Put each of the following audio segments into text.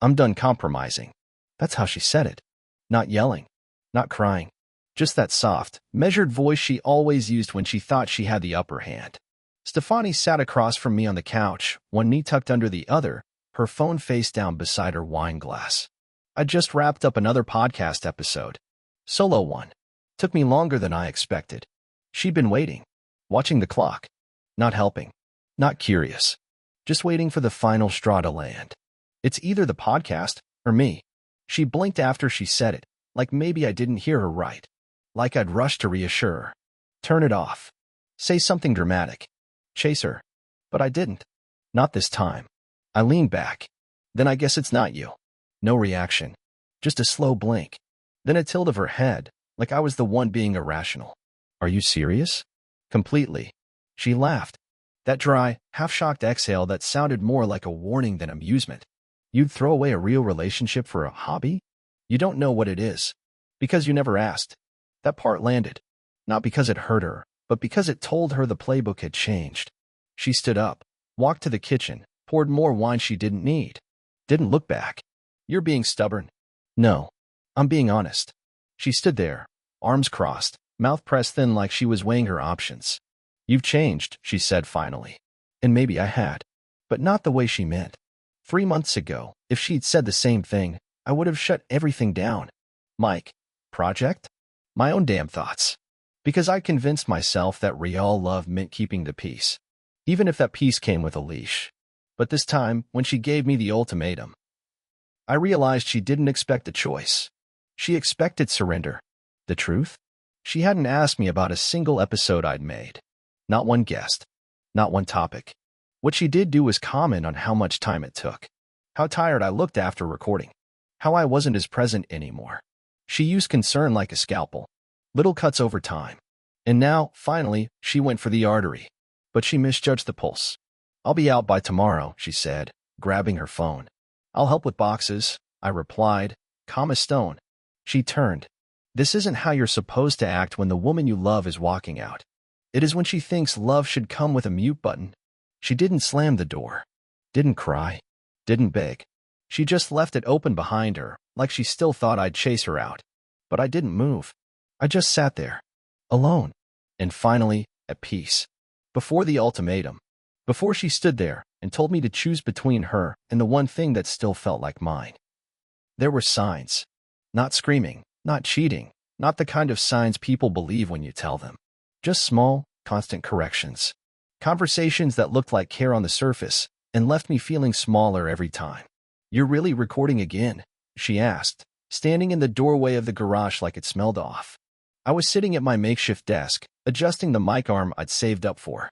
I'm done compromising. That's how she said it. Not yelling, not crying. Just that soft, measured voice she always used when she thought she had the upper hand. Stefani sat across from me on the couch, one knee tucked under the other, her phone face down beside her wine glass. I'd just wrapped up another podcast episode. Solo one. Took me longer than I expected. She'd been waiting, watching the clock, not helping, not curious, just waiting for the final straw to land. It's either the podcast or me. She blinked after she said it, like maybe I didn't hear her right, like I'd rushed to reassure her. Turn it off. Say something dramatic. Chase her. But I didn't. Not this time. I leaned back. Then I guess it's not you. No reaction. Just a slow blink. Then a tilt of her head, like I was the one being irrational. Are you serious? Completely. She laughed. That dry, half-shocked exhale that sounded more like a warning than amusement. You'd throw away a real relationship for a hobby? You don't know what it is. Because you never asked. That part landed. Not because it hurt her, but because it told her the playbook had changed. She stood up, walked to the kitchen, poured more wine she didn't need. Didn't look back. You're being stubborn. No. I'm being honest. She stood there, arms crossed, mouth pressed thin like she was weighing her options. You've changed, she said finally. And maybe I had. But not the way she meant. 3 months ago, if she'd said the same thing, I would have shut everything down. Mike. Project? My own damn thoughts. Because I convinced myself that real love meant keeping the peace. Even if that peace came with a leash. But this time, when she gave me the ultimatum, I realized she didn't expect a choice. She expected surrender. The truth? She hadn't asked me about a single episode I'd made. Not one guest. Not one topic. What she did do was comment on how much time it took. How tired I looked after recording. How I wasn't as present anymore. She used concern like a scalpel. Little cuts over time. And now, finally, she went for the artery. But she misjudged the pulse. I'll be out by tomorrow, she said, grabbing her phone. I'll help with boxes, I replied, calm as stone. She turned. This isn't how you're supposed to act when the woman you love is walking out. It is when she thinks love should come with a mute button. She didn't slam the door. Didn't cry. Didn't beg. She just left it open behind her, like she still thought I'd chase her out. But I didn't move. I just sat there. Alone. And finally, at peace. Before the ultimatum. Before she stood there and told me to choose between her and the one thing that still felt like mine. There were signs. Not screaming, not cheating, not the kind of signs people believe when you tell them. Just small, constant corrections. Conversations that looked like care on the surface and left me feeling smaller every time. You're really recording again? She asked, standing in the doorway of the garage like it smelled off. I was sitting at my makeshift desk, adjusting the mic arm I'd saved up for.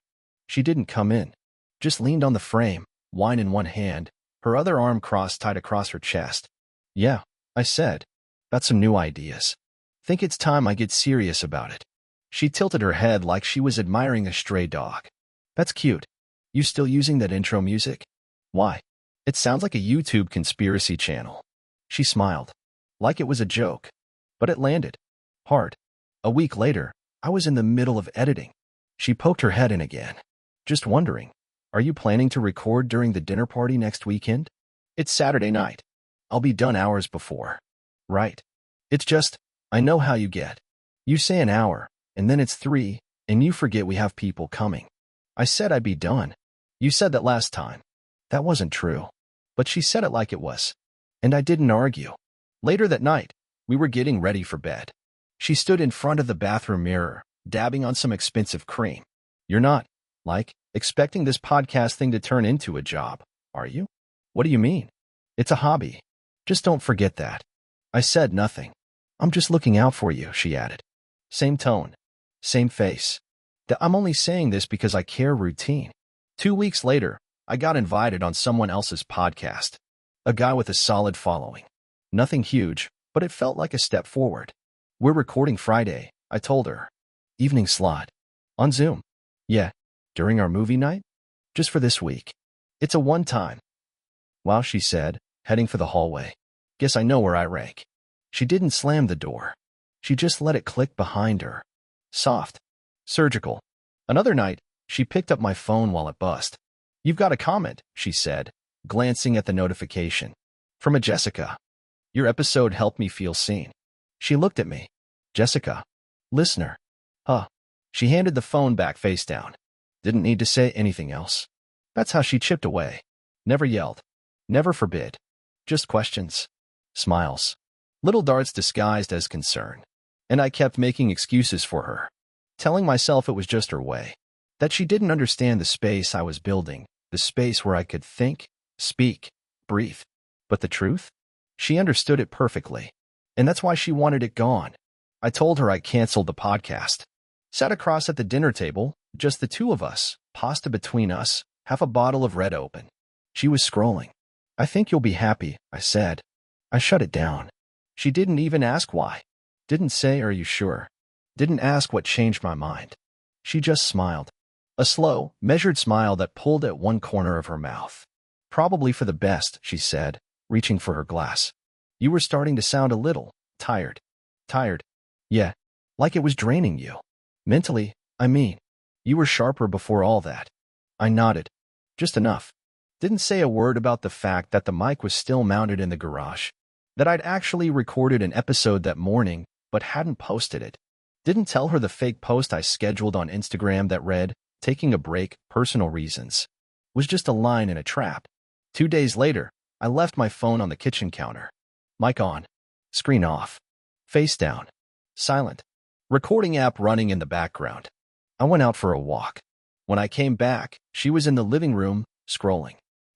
She didn't come in. Just leaned on the frame, wine in one hand, her other arm crossed tight across her chest. Yeah, I said. Got some new ideas. Think it's time I get serious about it. She tilted her head like she was admiring a stray dog. That's cute. You still using that intro music? Why? It sounds like a YouTube conspiracy channel. She smiled. Like it was a joke. But it landed. Hard. A week later, I was in the middle of editing. She poked her head in again. Just wondering, are you planning to record during the dinner party next weekend? It's Saturday night. I'll be done hours before. Right. It's just, I know how you get. You say an hour, and then it's 3, and you forget we have people coming. I said I'd be done. You said that last time. That wasn't true. But she said it like it was. And I didn't argue. Later that night, we were getting ready for bed. She stood in front of the bathroom mirror, dabbing on some expensive cream. You're not, like, expecting this podcast thing to turn into a job, are you? What do you mean? It's a hobby. Just don't forget that. I said nothing. I'm just looking out for you, she added. Same tone. Same face. I'm only saying this because I care routine. 2 weeks later, I got invited on someone else's podcast. A guy with a solid following. Nothing huge, but it felt like a step forward. We're recording Friday, I told her. Evening slot. On Zoom. Yeah. During our movie night? Just for this week. It's a one-time. Wow, she said, heading for the hallway. Guess I know where I rank. She didn't slam the door. She just let it click behind her. Soft. Surgical. Another night, she picked up my phone while it buzzed. You've got a comment, she said, glancing at the notification. From a Jessica. Your episode helped me feel seen. She looked at me. Jessica. Listener. Huh. She handed the phone back face down. Didn't need to say anything else. That's how she chipped away. Never yelled. Never forbid. Just questions. Smiles. Little darts disguised as concern. And I kept making excuses for her. Telling myself it was just her way. That she didn't understand the space I was building. The space where I could think, speak, breathe. But the truth? She understood it perfectly. And that's why she wanted it gone. I told her I canceled the podcast. Sat across at the dinner table, just the two of us, pasta between us, half a bottle of red open. She was scrolling. I think you'll be happy, I said. I shut it down. She didn't even ask why. Didn't say, are you sure? Didn't ask what changed my mind. She just smiled. A slow, measured smile that pulled at one corner of her mouth. Probably for the best, she said, reaching for her glass. You were starting to sound a little tired. Tired? Yeah. Like it was draining you. Mentally, I mean. You were sharper before all that. I nodded. Just enough. Didn't say a word about the fact that the mic was still mounted in the garage. That I'd actually recorded an episode that morning, but hadn't posted it. Didn't tell her the fake post I scheduled on Instagram that read, taking a break, personal reasons. Was just a line in a trap. 2 days later, I left my phone on the kitchen counter. Mic on. Screen off. Face down. Silent. Recording app running in the background. I went out for a walk. When I came back, she was in the living room, scrolling.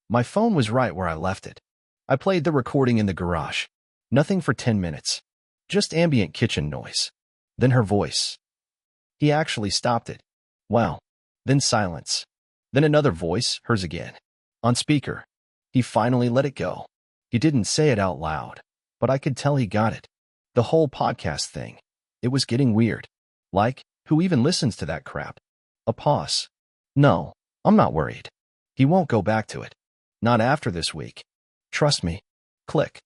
My phone was right where I left it. I played the recording in the garage. Nothing for 10 minutes. Just ambient kitchen noise. Then her voice. He actually stopped it. Wow. Then silence. Then another voice, hers again. On speaker. He finally let it go. He didn't say it out loud, but I could tell he got it. The whole podcast thing. It was getting weird. Like, who even listens to that crap? A pause. No, I'm not worried. He won't go back to it. Not after this week. Trust me. Click.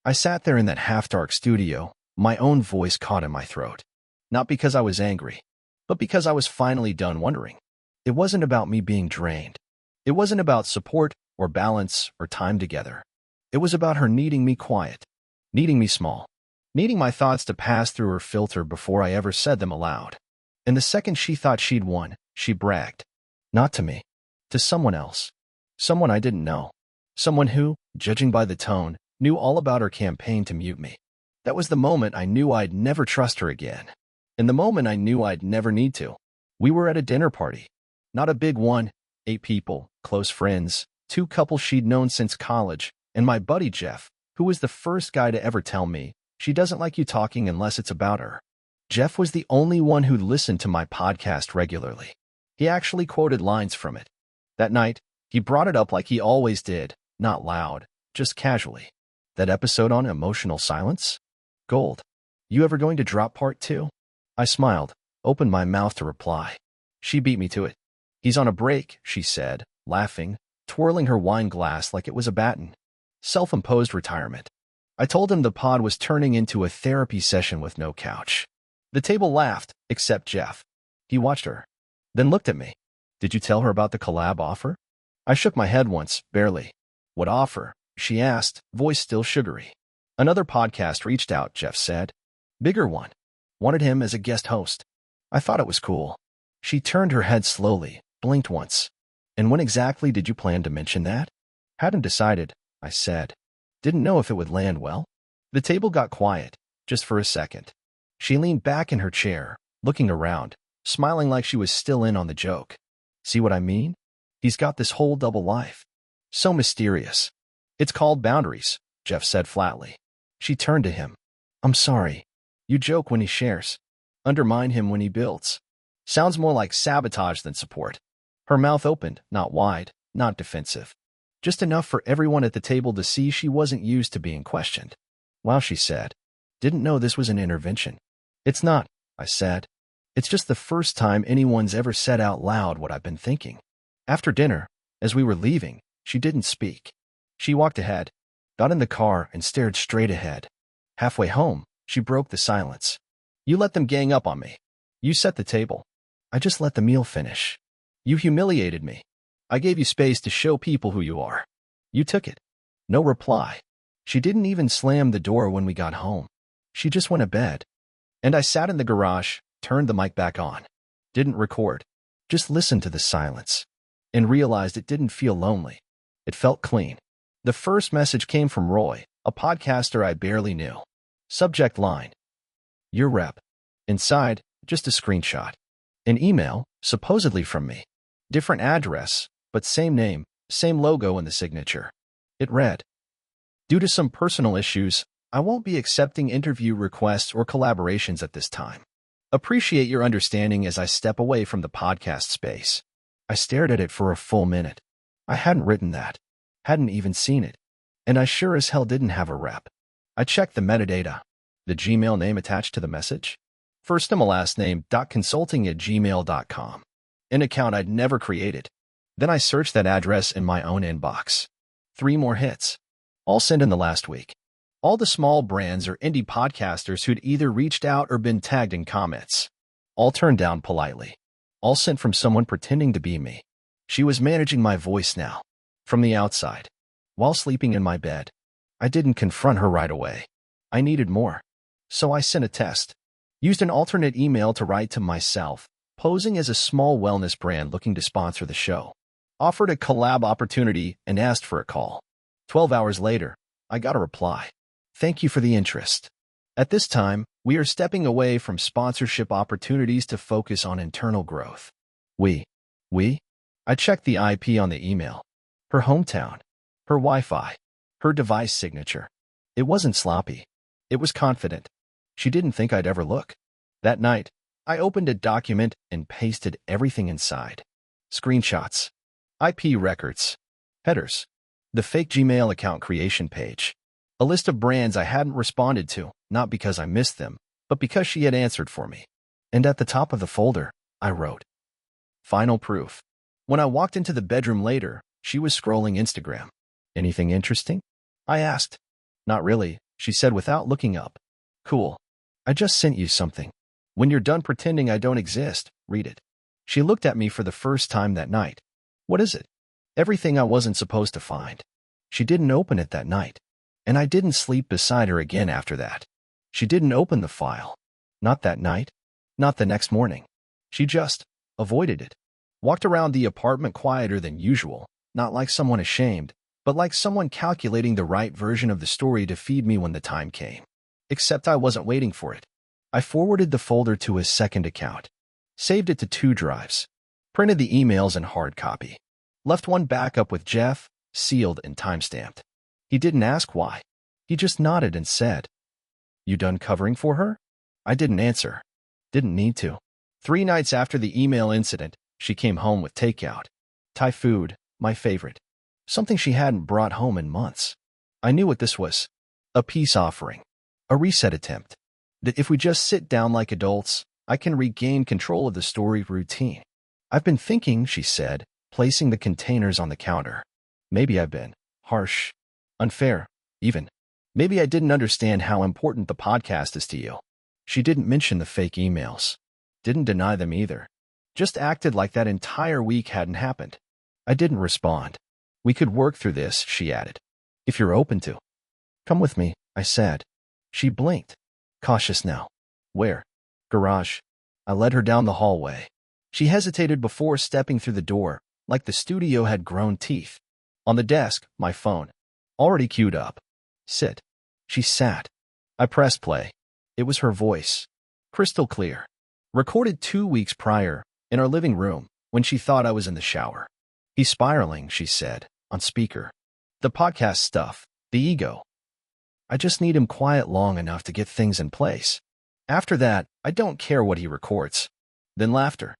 I sat there in that half-dark studio, my own voice caught in my throat. Not because I was angry, but because I was finally done wondering. It wasn't about me being drained. It wasn't about support or balance or time together. It was about her needing me quiet, needing me small, needing my thoughts to pass through her filter before I ever said them aloud. And the second she thought she'd won, she bragged. Not to me. To someone else. Someone I didn't know. Someone who, judging by the tone, knew all about her campaign to mute me. That was the moment I knew I'd never trust her again. And the moment I knew I'd never need to. We were at a dinner party. Not a big one. 8 people, close friends, 2 couples she'd known since college, and my buddy Jeff, who was the first guy to ever tell me, she doesn't like you talking unless it's about her. Jeff was the only one who listened to my podcast regularly. He actually quoted lines from it. That night, he brought it up like he always did, not loud, just casually. That episode on emotional silence? Gold. You ever going to drop part 2? I smiled, opened my mouth to reply. She beat me to it. He's on a break, she said, laughing, twirling her wine glass like it was a baton. Self-imposed retirement. I told him the pod was turning into a therapy session with no couch. The table laughed, except Jeff. He watched her, then looked at me. Did you tell her about the collab offer? I shook my head once, barely. What offer? She asked, voice still sugary. Another podcast reached out, Jeff said. Bigger one. Wanted him as a guest host. I thought it was cool. She turned her head slowly, blinked once. And when exactly did you plan to mention that? Hadn't decided, I said. Didn't know if it would land well. The table got quiet, just for a second. She leaned back in her chair, looking around, smiling like she was still in on the joke. See what I mean? He's got this whole double life. So mysterious. It's called boundaries, Jeff said flatly. She turned to him. I'm sorry. You joke when he shares. Undermine him when he builds. Sounds more like sabotage than support. Her mouth opened, not wide, not defensive. Just enough for everyone at the table to see she wasn't used to being questioned. Wow, she said. Didn't know this was an intervention. It's not, I said. It's just the first time anyone's ever said out loud what I've been thinking. After dinner, as we were leaving, she didn't speak. She walked ahead, got in the car, and stared straight ahead. Halfway home, she broke the silence. You let them gang up on me. You set the table. I just let the meal finish. You humiliated me. I gave you space to show people who you are. You took it. No reply. She didn't even slam the door when we got home. She just went to bed. And I sat in the garage, turned the mic back on. Didn't record. Just listened to the silence. And realized it didn't feel lonely. It felt clean. The first message came from Roy, a podcaster I barely knew. Subject line: your rep. Inside, just a screenshot. An email, supposedly from me. Different address, but same name, same logo in the signature. It read: due to some personal issues, I won't be accepting interview requests or collaborations at this time. Appreciate your understanding as I step away from the podcast space. I stared at it for a full minute. I hadn't written that. Hadn't even seen it. And I sure as hell didn't have a rep. I checked the metadata. The Gmail name attached to the message? First name last name .consulting@gmail.com. An account I'd never created. Then I searched that address in my own inbox. 3 more hits. All sent in the last week. All the small brands or indie podcasters who'd either reached out or been tagged in comments. All turned down politely. All sent from someone pretending to be me. She was managing my voice now. From the outside. While sleeping in my bed. I didn't confront her right away. I needed more. So I sent a test. Used an alternate email to write to myself, posing as a small wellness brand looking to sponsor the show. Offered a collab opportunity and asked for a call. 12 hours later, I got a reply. Thank you for the interest. At this time, we are stepping away from sponsorship opportunities to focus on internal growth. We? I checked the IP on the email. Her hometown. Her Wi-Fi. Her device signature. It wasn't sloppy. It was confident. She didn't think I'd ever look. That night, I opened a document and pasted everything inside. Screenshots. IP records. Headers. The fake Gmail account creation page. A list of brands I hadn't responded to, not because I missed them, but because she had answered for me. And at the top of the folder, I wrote, final proof. When I walked into the bedroom later, she was scrolling Instagram. Anything interesting? I asked. Not really, she said without looking up. Cool. I just sent you something. When you're done pretending I don't exist, read it. She looked at me for the first time that night. What is it? Everything I wasn't supposed to find. She didn't open it that night. And I didn't sleep beside her again after that. She didn't open the file. Not that night. Not the next morning. She just avoided it. Walked around the apartment quieter than usual, not like someone ashamed, but like someone calculating the right version of the story to feed me when the time came. Except I wasn't waiting for it. I forwarded the folder to his second account. Saved it to 2 drives. Printed the emails in hard copy. Left one backup with Jeff, sealed and timestamped. He didn't ask why. He just nodded and said, "You done covering for her?" I didn't answer. Didn't need to. 3 nights after the email incident, she came home with takeout. Thai food, my favorite. Something she hadn't brought home in months. I knew what this was. A peace offering. A reset attempt. That if we just sit down like adults, I can regain control of the story routine. I've been thinking, she said, placing the containers on the counter. Maybe I've been harsh, unfair, even. Maybe I didn't understand how important the podcast is to you. She didn't mention the fake emails. Didn't deny them either. Just acted like that entire week hadn't happened. I didn't respond. We could work through this, she added. If you're open to. Come with me, I said. She blinked. Cautious now. Where? Garage. I led her down the hallway. She hesitated before stepping through the door, like the studio had grown teeth. On the desk, my phone. Already queued up. Sit. She sat. I pressed play. It was her voice. Crystal clear. Recorded 2 weeks prior, in our living room, when she thought I was in the shower. He's spiraling, she said, on speaker. The podcast stuff, the ego. I just need him quiet long enough to get things in place. After that, I don't care what he records. Then laughter.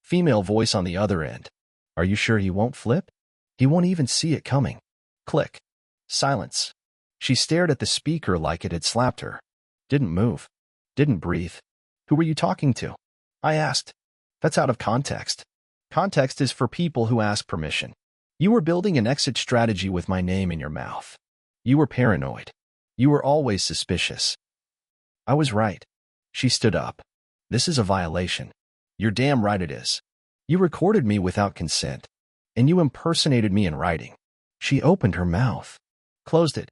Female voice on the other end. Are you sure he won't flip? He won't even see it coming. Click. Silence. She stared at the speaker like it had slapped her. Didn't move. Didn't breathe. Who were you talking to? I asked. That's out of context. Context is for people who ask permission. You were building an exit strategy with my name in your mouth. You were paranoid. You were always suspicious. I was right. She stood up. This is a violation. You're damn right it is. You recorded me without consent. And you impersonated me in writing. She opened her mouth. Closed it.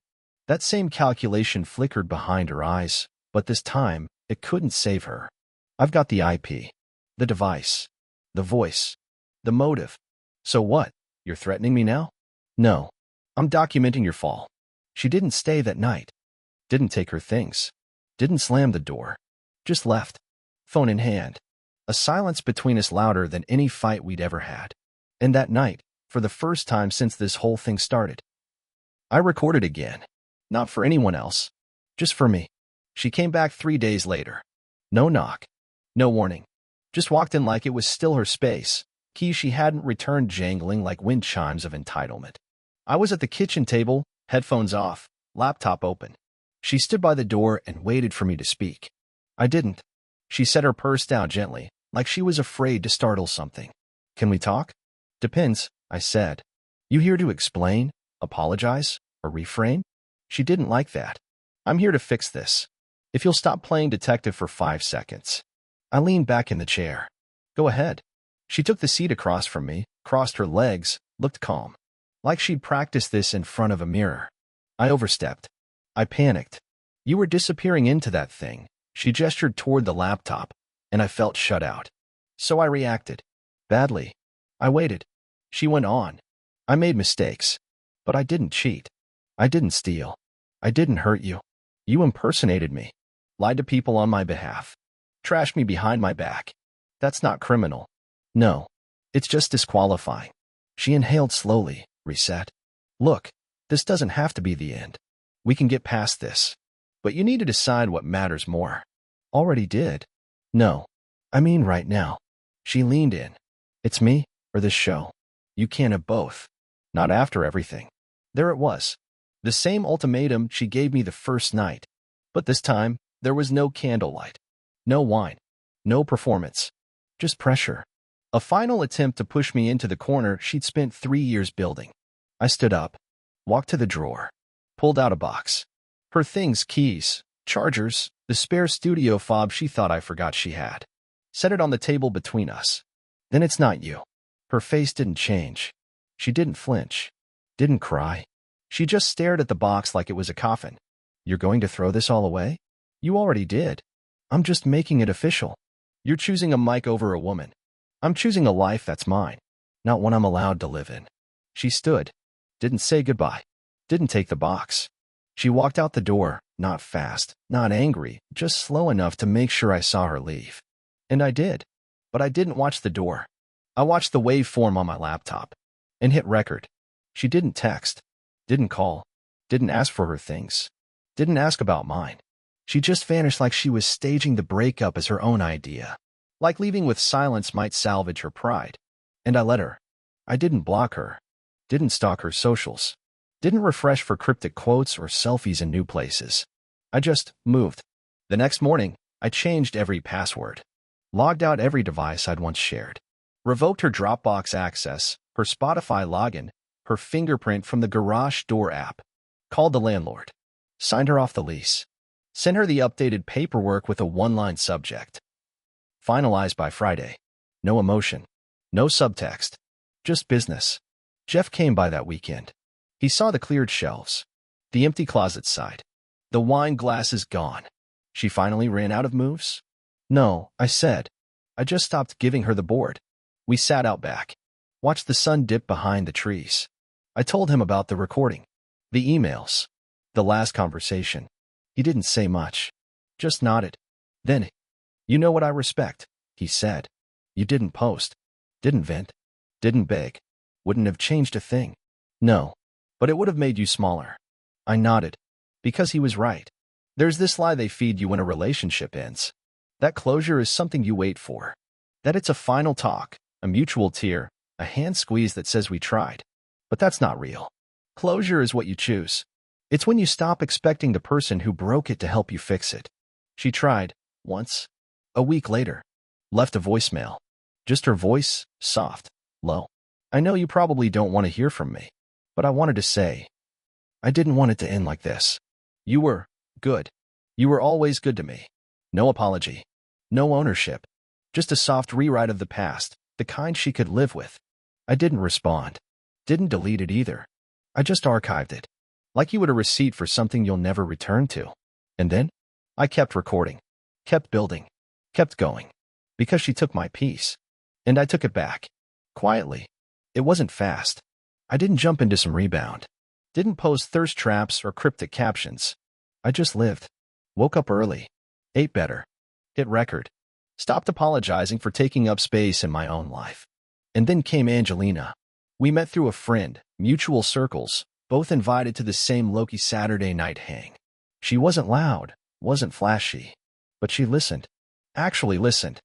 That same calculation flickered behind her eyes, but this time, it couldn't save her. I've got the IP, the device, the voice, the motive. So what? You're threatening me now? No. I'm documenting your fall. She didn't stay that night. Didn't take her things. Didn't slam the door. Just left. Phone in hand. A silence between us louder than any fight we'd ever had. And that night, for the first time since this whole thing started, I recorded again. Not for anyone else. Just for me. She came back 3 days later. No knock. No warning. Just walked in like it was still her space. Keys she hadn't returned jangling like wind chimes of entitlement. I was at the kitchen table, headphones off, laptop open. She stood by the door and waited for me to speak. I didn't. She set her purse down gently, like she was afraid to startle something. Can we talk? Depends, I said. You here to explain, apologize, or reframe? She didn't like that. I'm here to fix this. If you'll stop playing detective for 5 seconds. I leaned back in the chair. Go ahead. She took the seat across from me, crossed her legs, looked calm. Like she'd practiced this in front of a mirror. I overstepped. I panicked. You were disappearing into that thing. She gestured toward the laptop, and I felt shut out. So I reacted. Badly. I waited. She went on. I made mistakes. But I didn't cheat. I didn't steal. I didn't hurt you. You impersonated me. Lied to people on my behalf. Trashed me behind my back. That's not criminal. No. It's just disqualifying. She inhaled slowly, reset. Look, this doesn't have to be the end. We can get past this. But you need to decide what matters more. Already did. No. I mean right now. She leaned in. It's me, or this show. You can't have both. Not after everything. There it was. The same ultimatum she gave me the first night. But this time, there was no candlelight. No wine. No performance. Just pressure. A final attempt to push me into the corner she'd spent 3 years building. I stood up, walked to the drawer, pulled out a box. Her things, keys, chargers, the spare studio fob she thought I forgot she had. Set it on the table between us. Then it's not you. Her face didn't change. She didn't flinch. Didn't cry. She just stared at the box like it was a coffin. You're going to throw this all away? You already did. I'm just making it official. You're choosing a mic over a woman. I'm choosing a life that's mine, not one I'm allowed to live in. She stood. Didn't say goodbye. Didn't take the box. She walked out the door, not fast, not angry, just slow enough to make sure I saw her leave. And I did. But I didn't watch the door. I watched the waveform on my laptop and hit record. She didn't text, didn't call, didn't ask for her things, didn't ask about mine. She just vanished like she was staging the breakup as her own idea. Like leaving with silence might salvage her pride. And I let her. I didn't block her. Didn't stalk her socials. Didn't refresh for cryptic quotes or selfies in new places. I just moved. The next morning, I changed every password. Logged out every device I'd once shared. Revoked her Dropbox access, her Spotify login, her fingerprint from the garage door app. Called the landlord. Signed her off the lease. Sent her the updated paperwork with a one-line subject. Finalized by Friday. No emotion. No subtext. Just business. Jeff came by that weekend. He saw the cleared shelves. The empty closet side. The wine glasses gone. She finally ran out of moves? No, I said. I just stopped giving her the board. We sat out back. Watched the sun dip behind the trees. I told him about the recording. The emails. The last conversation. He didn't say much. Just nodded. Then, you know what I respect, he said. You didn't post. Didn't vent. Didn't beg. Wouldn't have changed a thing. No. But it would have made you smaller. I nodded. Because he was right. There's this lie they feed you when a relationship ends. That closure is something you wait for. That it's a final talk, a mutual tear, a hand squeeze that says we tried. But that's not real. Closure is what you choose. It's when you stop expecting the person who broke it to help you fix it. She tried, once. A week later. Left a voicemail. Just her voice, soft, low. I know you probably don't want to hear from me, but I wanted to say, I didn't want it to end like this. You were good. You were always good to me. No apology. No ownership. Just a soft rewrite of the past, the kind she could live with. I didn't respond. Didn't delete it either. I just archived it. like you would a receipt for something you'll never return to. And then I kept recording, kept building, kept going, because she took my piece. And I took it back. Quietly. It wasn't fast. I didn't jump into some rebound. Didn't post thirst traps or cryptic captions. I just lived. Woke up early. Ate better. Hit record. Stopped apologizing for taking up space in my own life. And then came Angelina. We met through a friend, mutual circles, both invited to the same Loki Saturday night hang. She wasn't loud, wasn't flashy, but she listened. Actually listened.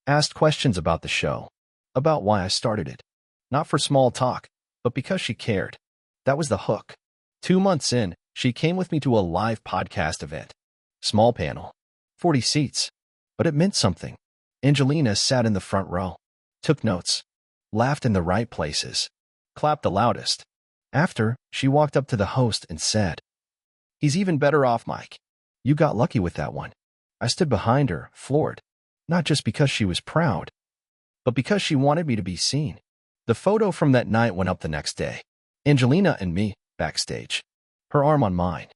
Asked questions about the show, about why I started it. Not for small talk, but because she cared. That was the hook. 2 months in, she came with me to a live podcast event. Small panel. 40 seats. But it meant something. Angelina sat in the front row. Took notes. Laughed in the right places. Clapped the loudest. After, she walked up to the host and said, "He's even better off, Mike. You got lucky with that one." I stood behind her, floored. Not just because she was proud, but because she wanted me to be seen. The photo from that night went up the next day. Angelina and me, backstage. Her arm on mine.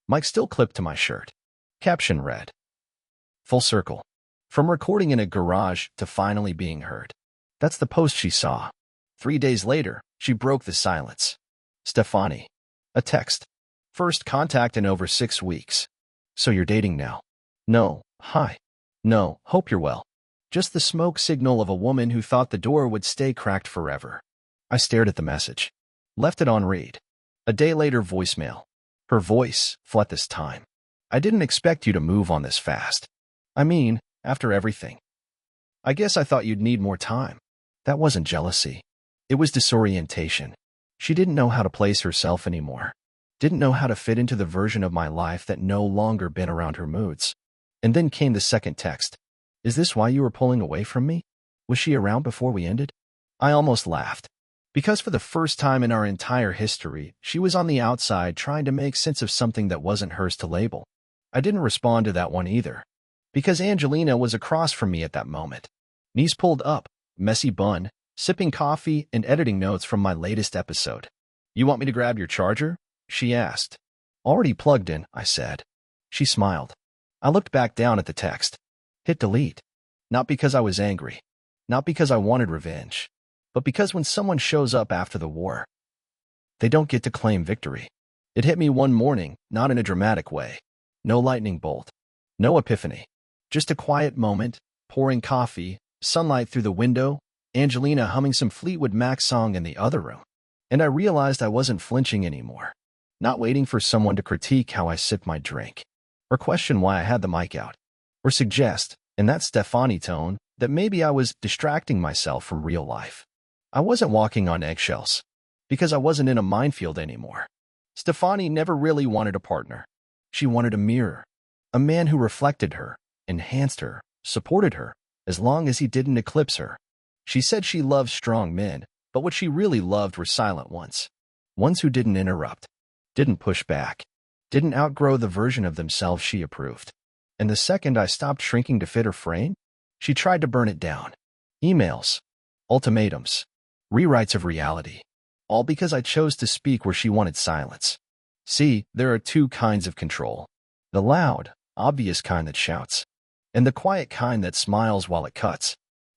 Mike still clipped to my shirt. Caption read, "Full circle. From recording in a garage to finally being heard." That's the post she saw. 3 days later, she broke the silence. "Stefani." A text. "First contact in over 6 weeks. So you're dating now?" "No. Hi." "No. Hope you're well." Just the smoke signal of a woman who thought the door would stay cracked forever. I stared at the message. Left it on read. A day later, voicemail. Her voice, flat this time. "I didn't expect you to move on this fast. I mean, after everything. I guess I thought you'd need more time." That wasn't jealousy. It was disorientation. She didn't know how to place herself anymore. Didn't know how to fit into the version of my life that no longer been around her moods. And then came the second text. "Is this why you were pulling away from me? Was she around before we ended?" I almost laughed. Because for the first time in our entire history, she was on the outside trying to make sense of something that wasn't hers to label. I didn't respond to that one either. Because Angelina was across from me at that moment. Knees pulled up, messy bun, sipping coffee and editing notes from my latest episode. "You want me to grab your charger?" she asked. "Already plugged in," I said. She smiled. I looked back down at the text. Hit delete. Not because I was angry. Not because I wanted revenge. But because when someone shows up after the war, they don't get to claim victory. It hit me one morning, not in a dramatic way. No lightning bolt. No epiphany. Just a quiet moment, pouring coffee, sunlight through the window, Angelina humming some Fleetwood Mac song in the other room. And I realized I wasn't flinching anymore. Not waiting for someone to critique how I sipped my drink. Or question why I had the mic out. Or suggest, in that Stefani tone, that maybe I was distracting myself from real life. I wasn't walking on eggshells. Because I wasn't in a minefield anymore. Stefani never really wanted a partner. She wanted a mirror. A man who reflected her, enhanced her, supported her, as long as he didn't eclipse her. She said she loved strong men, but what she really loved were silent ones. Ones who didn't interrupt, didn't push back, didn't outgrow the version of themselves she approved. And the second I stopped shrinking to fit her frame, she tried to burn it down. Emails, ultimatums, rewrites of reality. All because I chose to speak where she wanted silence. See, there are 2 kinds of control. The loud, obvious kind that shouts. And the quiet kind that smiles while it cuts.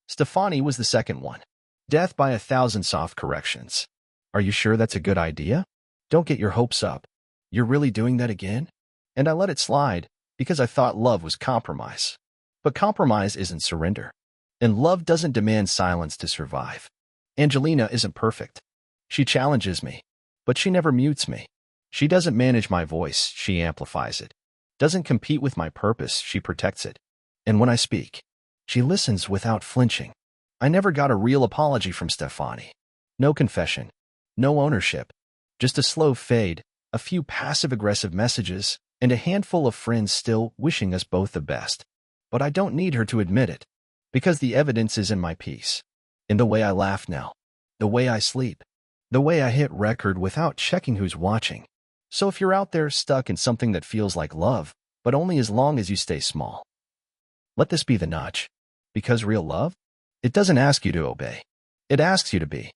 Stefani was the second one. Death by 1,000 soft corrections. Are you sure that's a good idea? Don't get your hopes up. You're really doing that again? And I let it slide, because I thought love was compromise. But compromise isn't surrender. And love doesn't demand silence to survive. Angelina isn't perfect. She challenges me, but she never mutes me. She doesn't manage my voice, she amplifies it. Doesn't compete with my purpose, she protects it. And when I speak, she listens without flinching. I never got a real apology from Stefani. No confession. No ownership. Just a slow fade, a few passive-aggressive messages, and a handful of friends still wishing us both the best. But I don't need her to admit it, because the evidence is in my piece. In the way I laugh now. The way I sleep. The way I hit record without checking who's watching. So if you're out there stuck in something that feels like love, but only as long as you stay small, let this be the nudge. Because real love? It doesn't ask you to obey. It asks you to be.